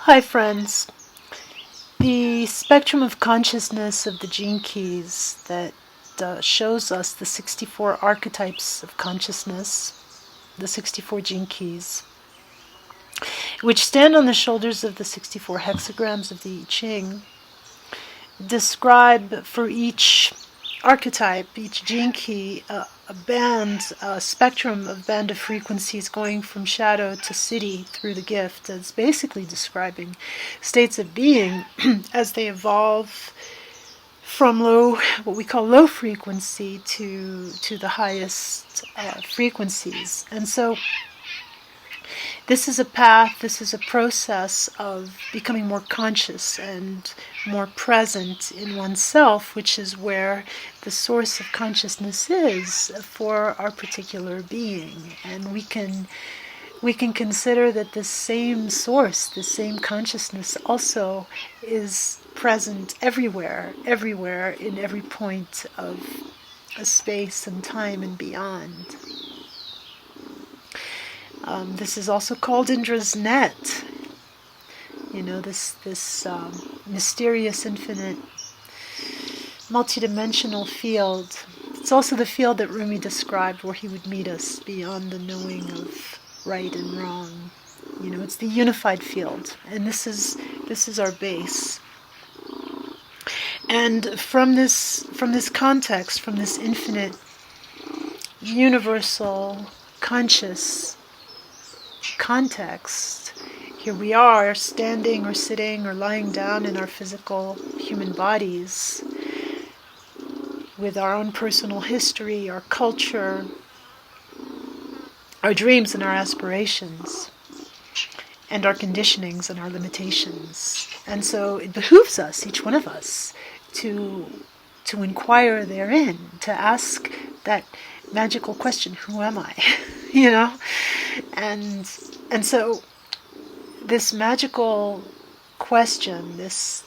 Hi friends. The spectrum of consciousness of the gene keys that shows us the 64 archetypes of consciousness, the 64 gene keys, which stand on the shoulders of the 64 hexagrams of the I Ching, describe for each archetype, each gene key, a spectrum of band of frequencies going from shadow to Siddhi through the gift. It's basically describing states of being as they evolve from what we call low frequency to the highest frequencies. And so this is a path, this is a process of becoming more conscious and more present in oneself, which is where the source of consciousness is for our particular being. And we can consider that this same source, this same consciousness also is present everywhere, in every point of a space and time and beyond. This is also called Indra's net. This mysterious, infinite, multidimensional field. It's also the field that Rumi described, where he would meet us beyond the knowing of right and wrong. It's the unified field, and this is our base. And from this context, from this infinite, universal, conscious context, here we are standing or sitting or lying down in our physical human bodies with our own personal history, our culture, our dreams and our aspirations, and our conditionings and our limitations. And so it behooves us, each one of us, to inquire therein, to ask that magical question, who am I? And so this magical question, this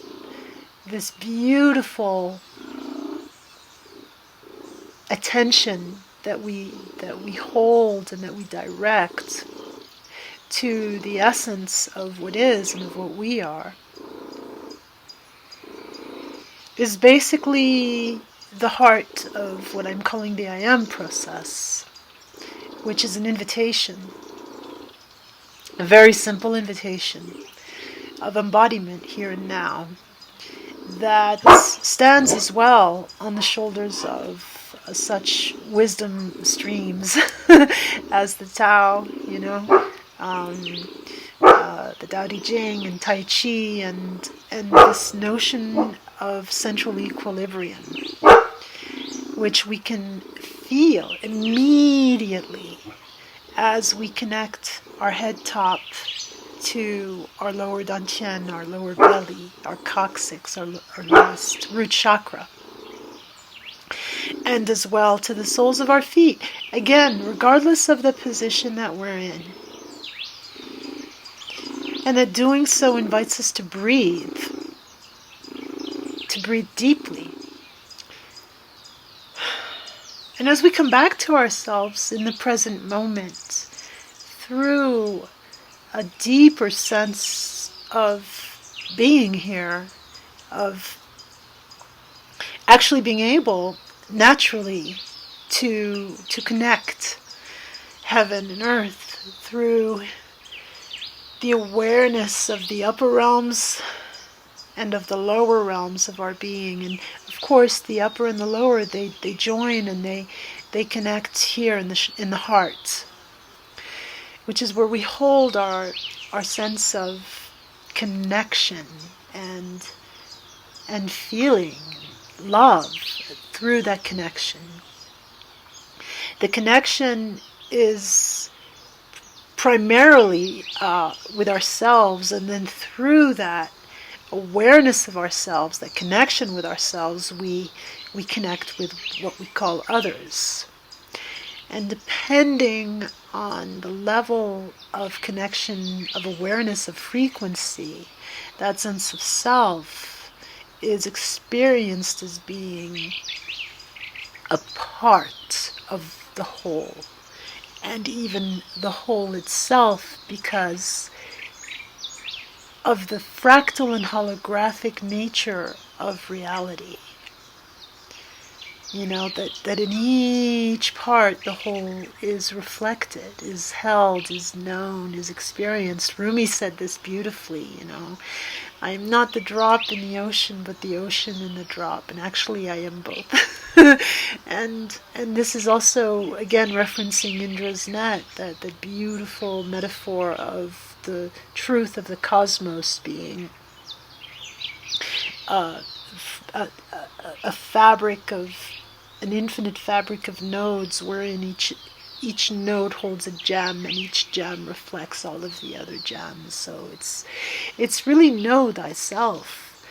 beautiful attention that we hold and that we direct to the essence of what is and of what we are, is basically the heart of what I'm calling the I Am process, which is an invitation, a very simple invitation of embodiment here and now, that stands as well on the shoulders of such wisdom streams as the Tao, the Tao Te Ching and Tai Chi, and this notion of central equilibrium, which we can feel immediately as we connect our head top to our lower dantian, our lower belly, our coccyx, our last root chakra, and as well to the soles of our feet, again, regardless of the position that we're in. And that doing so invites us to breathe deeply. And as we come back to ourselves in the present moment, through a deeper sense of being here, of actually being able naturally to connect heaven and earth through the awareness of the upper realms and of the lower realms of our being. And of course the upper and the lower, they join and they connect here in the heart, which is where we hold our sense of connection and feeling love through that connection. The connection is primarily with ourselves, and then through that awareness of ourselves, that connection with ourselves, we connect with what we call others. And depending on the level of connection, of awareness, of frequency, that sense of self is experienced as being a part of the whole, and even the whole itself, because of the fractal and holographic nature of reality. That in each part the whole is reflected, is held, is known, is experienced. Rumi said this beautifully, I am not the drop in the ocean, but the ocean in the drop. And actually I am both. and this is also, again, referencing Indra's net, that beautiful metaphor of the truth of the cosmos being a fabric of an infinite fabric of nodes, wherein each node holds a gem, and each gem reflects all of the other gems. So it's really know thyself,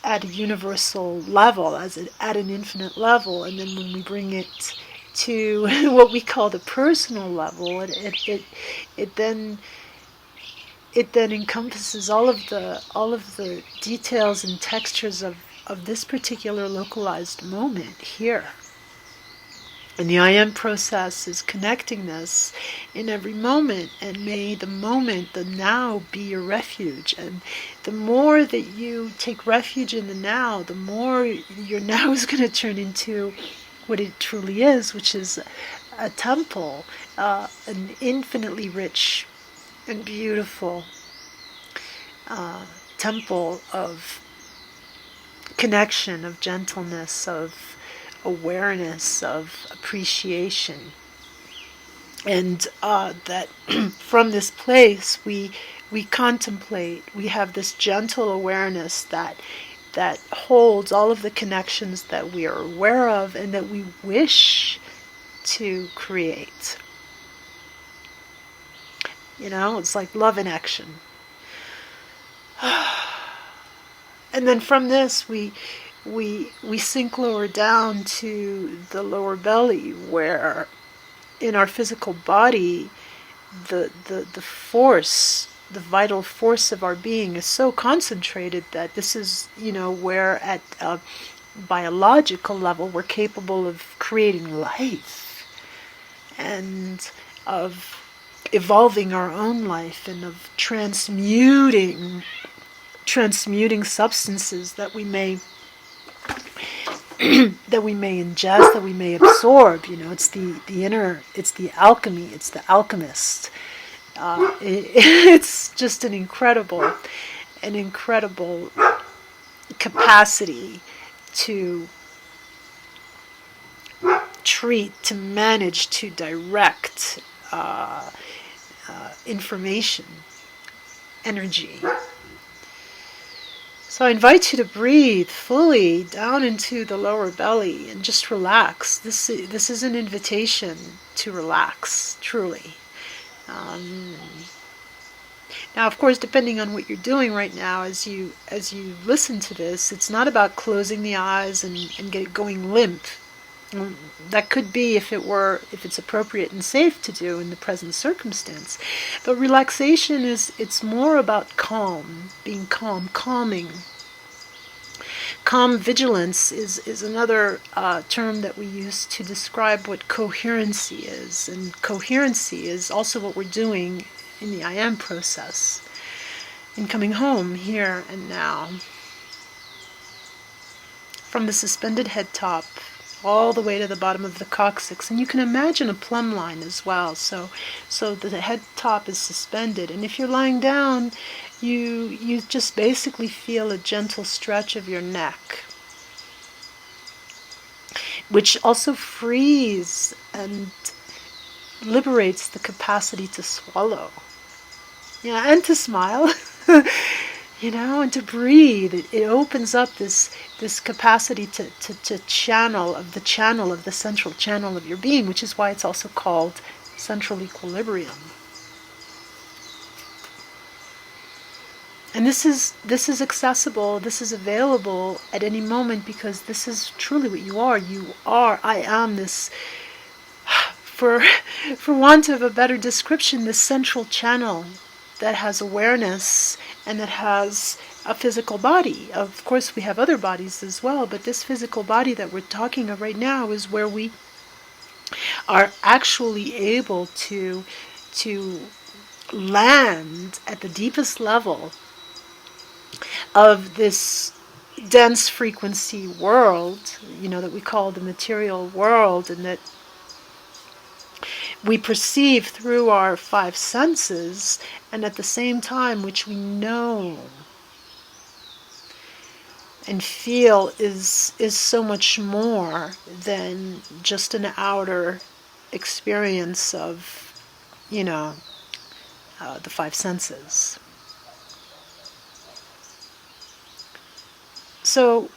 at a universal level, at an infinite level, and then when we bring it to what we call the personal level, it then encompasses all of the details and textures of this particular localized moment here. And the I am process is connecting this in every moment, and may the moment, the now, be your refuge. And the more that you take refuge in the now, the more your now is going to turn into what it truly is, which is a temple, an infinitely rich and beautiful temple of connection, of gentleness, of awareness, of appreciation. And that from this place we contemplate, we have this gentle awareness that holds all of the connections that we are aware of and that we wish to create. It's like love in action. And then from this we sink lower down to the lower belly, where in our physical body the force, the vital force of our being is so concentrated that this is, where at a biological level we're capable of creating life and of evolving our own life and of transmuting substances that we may ingest, that we may absorb. It's the alchemy, it's the alchemist. It's just an incredible capacity to treat, to manage, to direct information, energy. So I invite you to breathe fully down into the lower belly and just relax. This is an invitation to relax, truly. Now, of course, depending on what you're doing right now, as you listen to this, it's not about closing the eyes and going limp. That could be if it's appropriate and safe to do in the present circumstance. But relaxation it's more about calm, being calm, calming. Calm vigilance is another term that we use to describe what coherency is. And coherency is also what we're doing in the I am process, in coming home here and now. From the suspended head top all the way to the bottom of the coccyx, and you can imagine a plumb line as well. So the head top is suspended, and if you're lying down, you just basically feel a gentle stretch of your neck, which also frees and liberates the capacity to swallow, and to smile. And to breathe. It opens up this capacity to channel of the central channel of your being, which is why it's also called central equilibrium. And this is accessible, this is available at any moment, because this is truly what you are. You are, I am this, for want of a better description, this central channel that has awareness and that has a physical body. Of course, we have other bodies as well, but this physical body that we're talking of right now is where we are actually able to land at the deepest level of this dense frequency world, that we call the material world, and that we perceive through our five senses, and at the same time which we know and feel is so much more than just an outer experience of, the five senses. So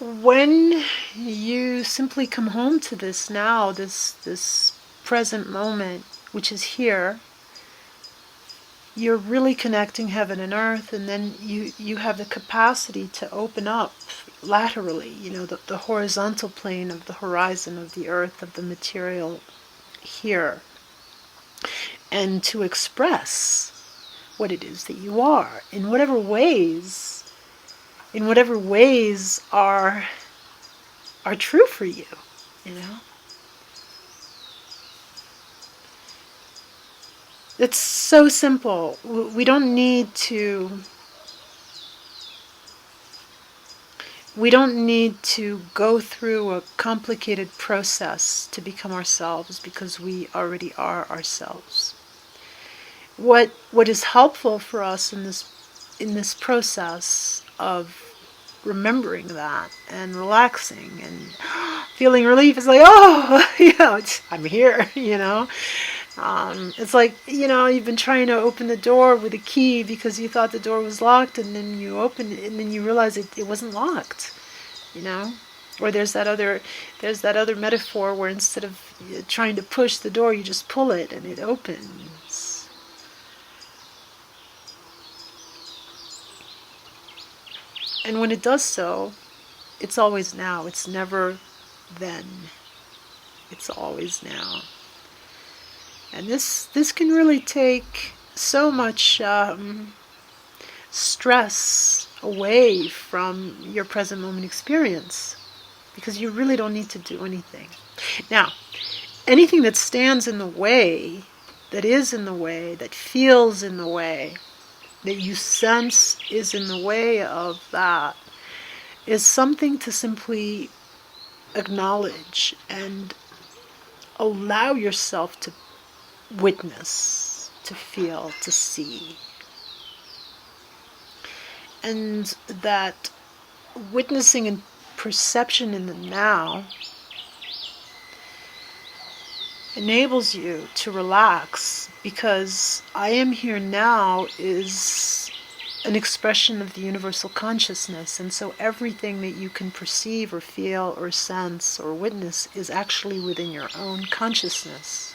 when you simply come home to this now, this present moment, which is here, you're really connecting heaven and earth, and then you have the capacity to open up laterally, the horizontal plane of the horizon of the earth, of the material here, and to express what it is that you are in whatever ways are true for you, It's so simple. We don't need to go through a complicated process to become ourselves, because we already are ourselves. What is helpful for us in this process of remembering that and relaxing and feeling relief is like, I'm here, It's like, you've been trying to open the door with a key because you thought the door was locked, and then you open it and then you realize it wasn't locked, Or there's that other metaphor where instead of trying to push the door, you just pull it and it opens. And when it does so, it's always now. It's never then. It's always now. And this can really take so much stress away from your present moment experience, because you really don't need to do anything. Now, anything that stands in the way, that is in the way, that feels in the way, that you sense is in the way of that, is something to simply acknowledge and allow yourself to witness, to feel, to see. And that witnessing and perception in the now enables you to relax, because I am here now is an expression of the universal consciousness, and so everything that you can perceive or feel or sense or witness is actually within your own consciousness,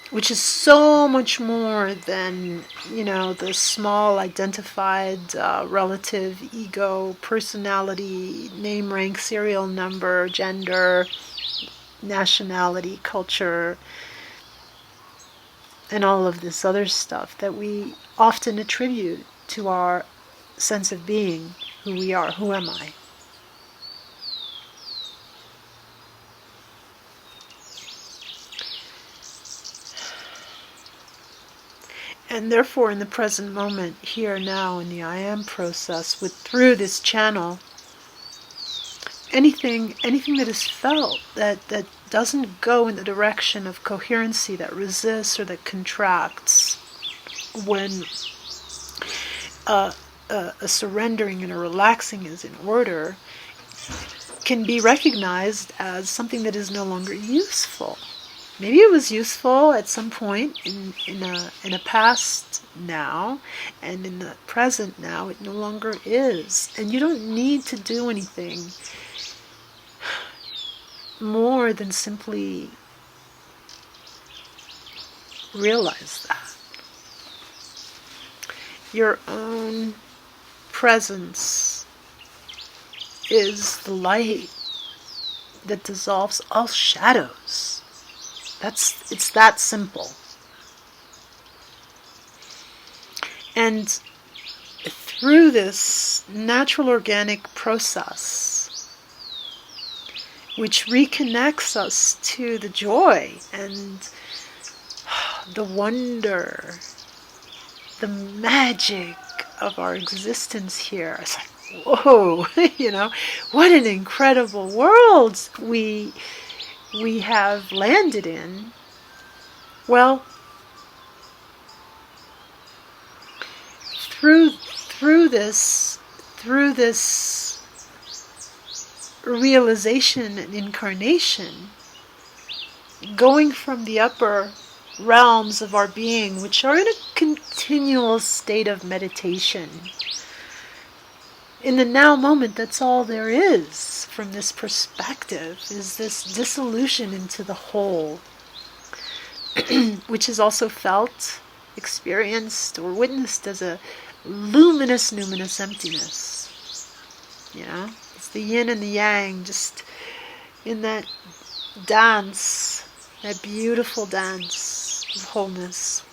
which is so much more than, the small identified relative ego, personality, name, rank, serial number, gender, nationality, culture, and all of this other stuff that we often attribute to our sense of being, who we are, who am I. And therefore, in the present moment, here, now, in the I am process, through this channel, anything that is felt that doesn't go in the direction of coherency, that resists or that contracts, when a surrendering and a relaxing is in order, can be recognized as something that is no longer useful. Maybe it was useful at some point in a past now, and in the present now it no longer is. And you don't need to do anything more than simply realize that. Your own presence is the light that dissolves all shadows. It's that simple. And through this natural organic process, which reconnects us to the joy and the wonder, the magic of our existence here. It's like, whoa, what an incredible world we have landed in. Well, through this realization and incarnation, going from the upper realms of our being, which are in a continual state of meditation, in the now moment, that's all there is from this perspective, is this dissolution into the whole, which is also felt, experienced, or witnessed as a luminous emptiness. It's the yin and the yang, just in that dance, that beautiful dance of wholeness.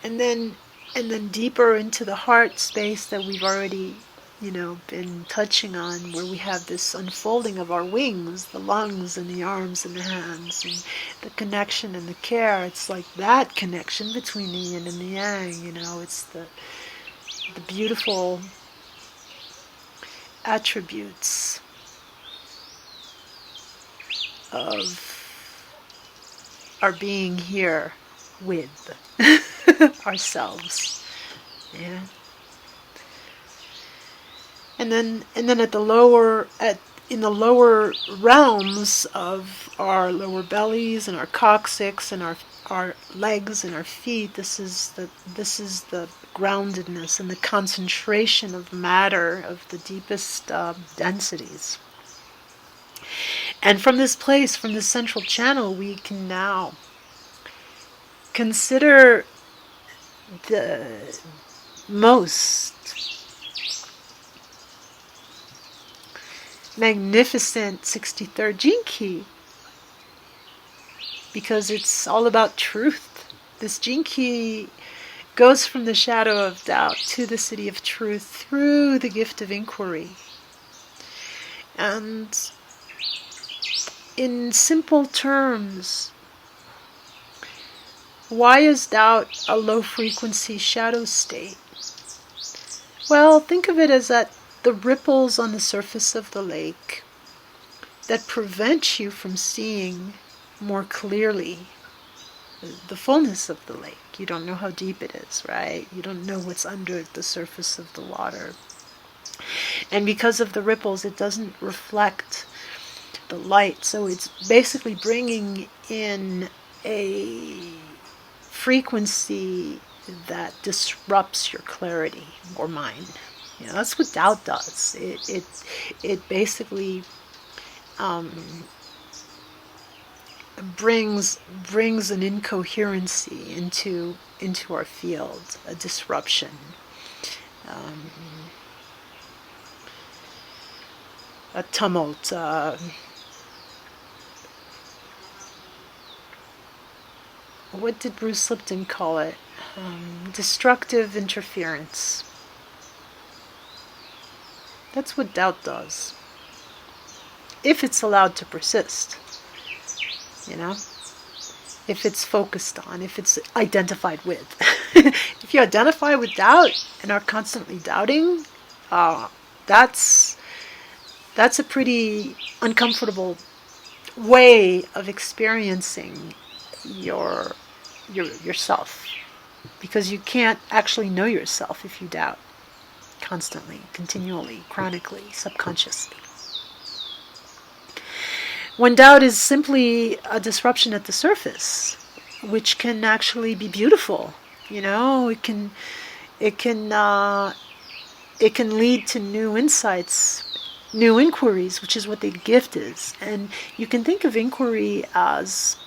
And then deeper into the heart space that we've already, been touching on, where we have this unfolding of our wings, the lungs and the arms and the hands, and the connection and the care. It's like that connection between the yin and the yang, it's the beautiful attributes of our being here with ourselves. Yeah. And then in the lower realms of our lower bellies and our coccyx and our legs and our feet, this is the groundedness and the concentration of matter of the deepest densities. And from this place, from this central channel, we can now consider the most magnificent 63rd gene key, because it's all about truth. This gene key goes from the shadow of doubt to the city of truth through the gift of inquiry. And in simple terms, why is doubt a low frequency shadow state? Well, think of it as that the ripples on the surface of the lake that prevent you from seeing more clearly the fullness of the lake. You don't know how deep it is, right? You don't know what's under the surface of the water. And because of the ripples, it doesn't reflect the light. So it's basically bringing in a frequency that disrupts your clarity or mind. That's what doubt does. It basically brings an incoherency into our field, a disruption, a tumult. What did Bruce Lipton call it? Destructive interference. That's what doubt does, if it's allowed to persist, if it's focused on, if it's identified with. If you identify with doubt and are constantly doubting, that's a pretty uncomfortable way of experiencing yourself, because you can't actually know yourself if you doubt. Constantly, continually, chronically, subconsciously. When doubt is simply a disruption at the surface, which can actually be beautiful, it can lead to new insights, new inquiries, which is what the gift is. And you can think of inquiry as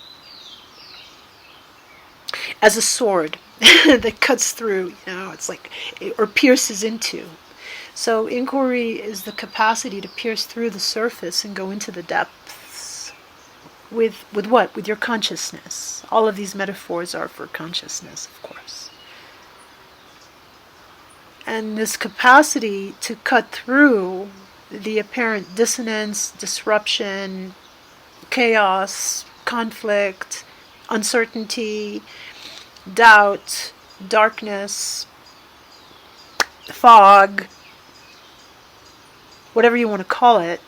a sword that cuts through, it's like, or pierces into. So inquiry is the capacity to pierce through the surface and go into the depths. With what? With your consciousness. All of these metaphors are for consciousness, of course. And this capacity to cut through the apparent dissonance, disruption, chaos, conflict, uncertainty, doubt, darkness, fog, whatever you want to call it,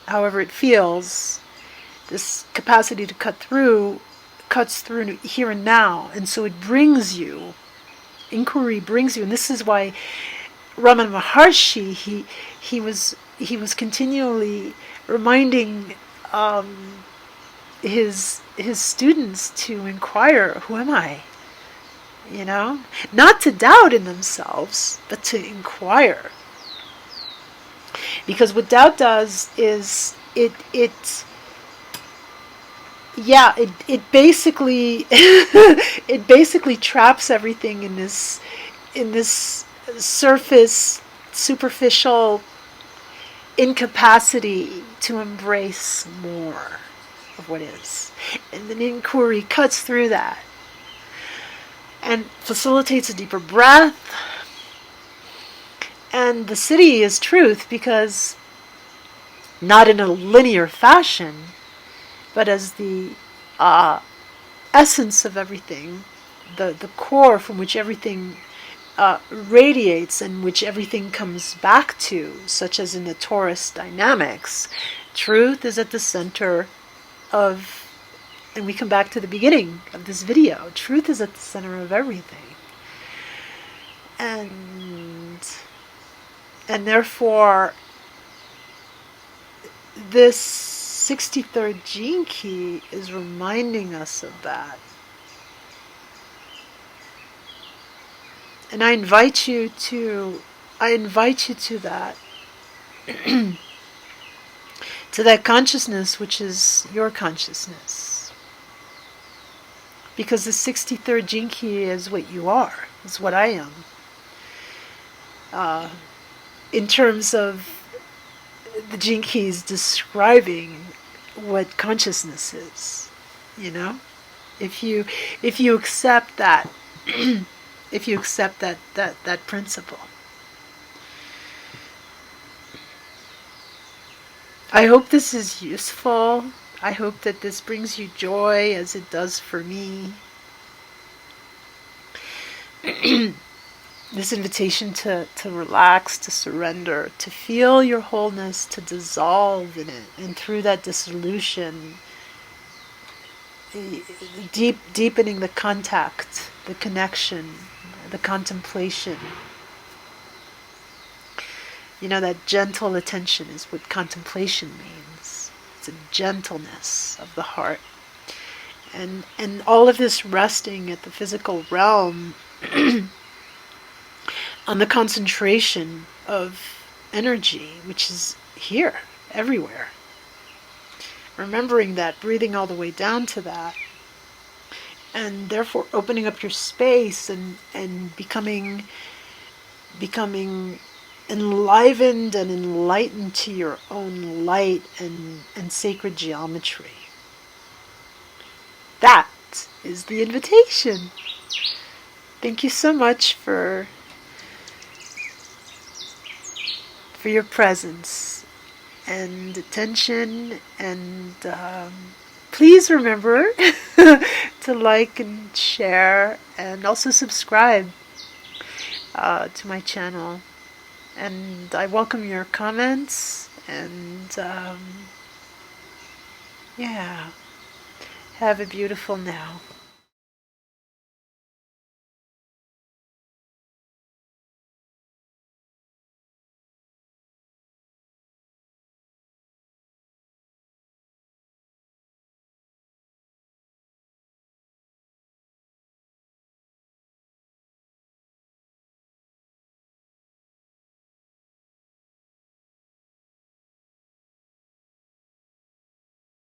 however it feels, this capacity to cuts through here and now. And so it brings you, inquiry brings you, and this is why Ramana Maharshi, he was continually reminding his students to inquire, who am I? You know, not to doubt in themselves, but to inquire. Because what doubt does is it basically it basically traps everything in this surface, superficial incapacity to embrace more of what is. And then inquiry cuts through that and facilitates a deeper breath. And the Siddhi is truth, because not in a linear fashion, but as the essence of everything, the core from which everything radiates and which everything comes back to, such as in the torus dynamics. Truth is at the center of, and we come back to the beginning of this video, truth is at the center of everything. And therefore, this 63rd gene key is reminding us of that. And I invite you to that, to that consciousness which is your consciousness. Because the 63rd gene key is what you are, is what I am. In terms of the gene keys describing what consciousness is, you know? If you accept that, if you accept that principle. I hope this is useful. I hope that this brings you joy as it does for me. This invitation to relax, to surrender, to feel your wholeness, to dissolve in it. And through that dissolution, deepening the contact, the connection, the contemplation. You know, that gentle attention is what contemplation means. It's a gentleness of the heart. And all of this resting at the physical realm on the concentration of energy, which is here, everywhere. Remembering that, breathing all the way down to that, and therefore opening up your space and becoming enlivened and enlightened to your own light and sacred geometry. That is the invitation. Thank you so much for your presence and attention, and please remember to like and share and also subscribe to my channel. And I welcome your comments, and have a beautiful now.